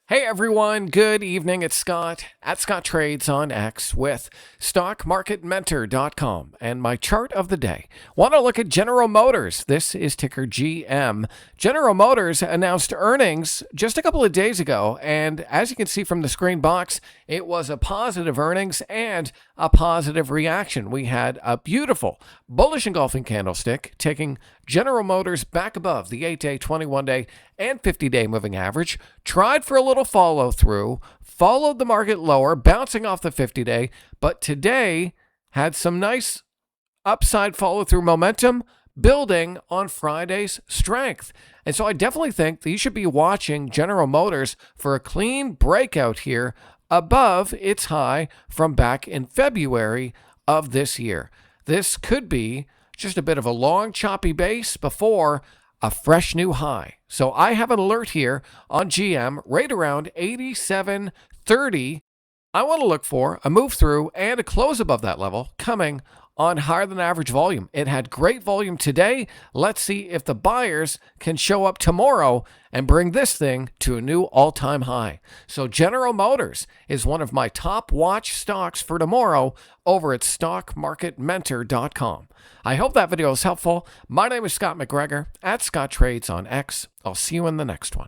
Hey everyone, good evening. It's Scott at Scott Trades on X with StockMarketMentor.com and my chart of the day. Want to look at General Motors. This is ticker GM. General Motors announced earnings just a couple of days ago, and as you can see from the screen box, it was a positive earnings and a positive reaction. We had a beautiful bullish engulfing candlestick taking General Motors back above the 8-day, 21-day, and 50-day moving average, tried for a little follow through, followed the market lower, bouncing off the 50-day, but today had some nice upside follow through momentum building on Friday's strength. And so I definitely think that you should be watching General Motors for a clean breakout here above its high from back in February of this year. This could be just a bit of a long, choppy base before a fresh new high. So I have an alert here on GM right around 87.30. I want to look for a move through and a close above that level coming on higher than average volume. It had great volume today. Let's see if the buyers can show up tomorrow and bring this thing to a new all-time high. So General Motors is one of my top watch stocks for tomorrow over at StockMarketMentor.com. I hope that video is helpful. My name is Scott McGregor at Scott Trades on X. I'll see you in the next one.